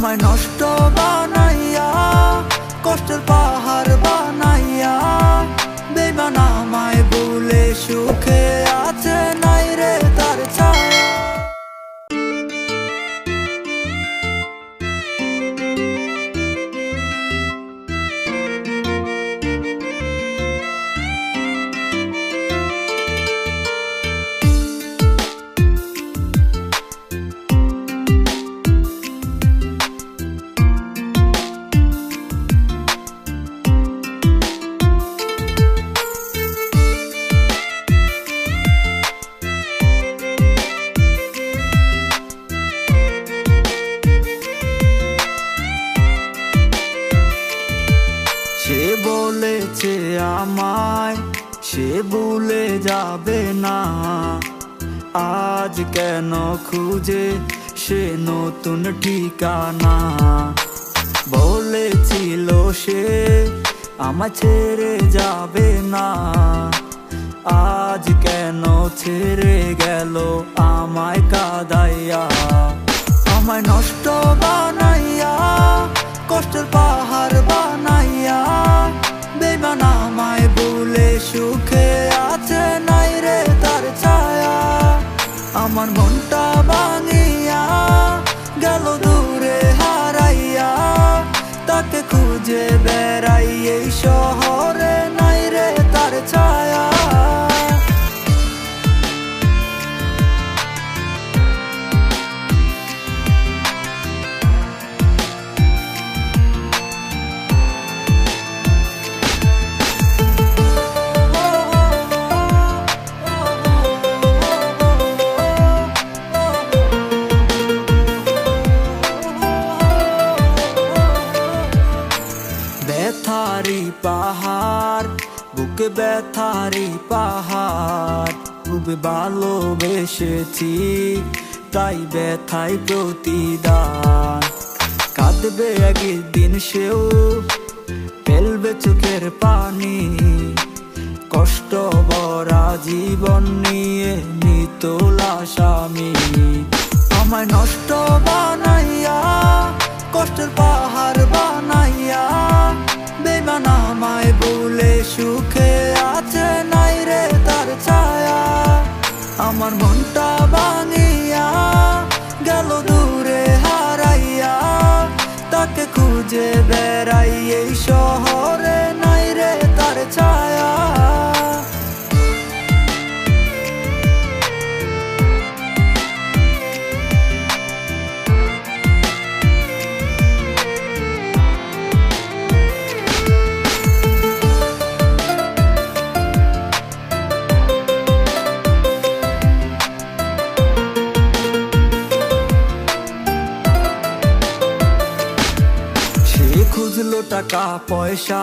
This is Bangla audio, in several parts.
আমায় নষ্ট বানাইয়া কষ্টের পাহাড় বানাইয়া বেঈমান আমায় ভুলে সুখে আছে নাই রে তার ছায়া। সে বলেছে আমায় সে ভুলে যাবে না, আজ কেন খুঁজে সে নতুন ঠিকানা। বলেছিল সে আমায় ছেড়ে যাবে না, আজ কেন ছেড়ে গেল আমায় কাঁদাইয়া। আমায় নষ্ট বানাইয়া কষ্টের পাহাড় বানাইয়া বেঈমান আমায় ভুলে সুখে আছে নাই রে তার ছায়া। আমার মনটা ভাঙিয়া গেল দূরে হারাইয়া, তাকে খুঁজে বেড়াই এই শহরে নাই রে তার ছায়া। ব্যথারি পাহাড় বুকে ব্যথারি পাহাড়, খুব ভালোবেসেছি তাই ব্যথাই প্রতিদান। কাঁদবে একদিন সেও ফেলবে চোখের পানি, কষ্ট ভরা জীবন নিয়ে নিতলাস আমি। আমায় নষ্ট বানাইয়া কষ্টের পাহাড় বানাইয়া বেঈমান আমায় ভুলে সুখে আছে নাই রে তার ছায়া। আমার মনটা ভাঙিয়া গেল দূরে হারাইয়া, তাকে খুঁজে বেড়াই এই শহরে নাই রে তার ছায়া। খুঁজলো টাকা পয়সা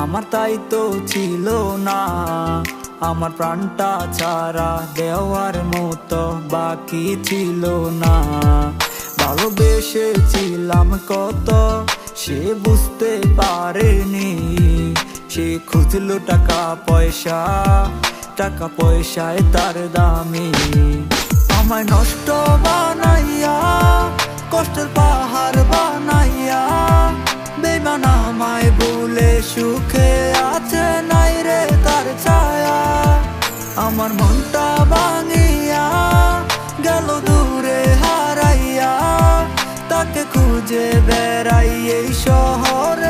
আমার তাই তো ছিল না, আমার প্রাণটা ছাড়া দেওয়ার মতো বাকি ছিল না। ভালোবেসেছিলাম কত সে বুঝতে পারেনি, সে খুঁজলো টাকা পয়সা, টাকা পয়সায় তার দামি। আমায় নষ্ট বানাইয়া কষ্টের পাহাড় বানাইয়া বেঈমান আমায় ভুলে সুখে আছে নাই রে তার ছায়া। আমার মনটা ভাঙিয়া গেল দূরে হারাইয়া, তাকে খুঁজে বেড়াই এই শহরে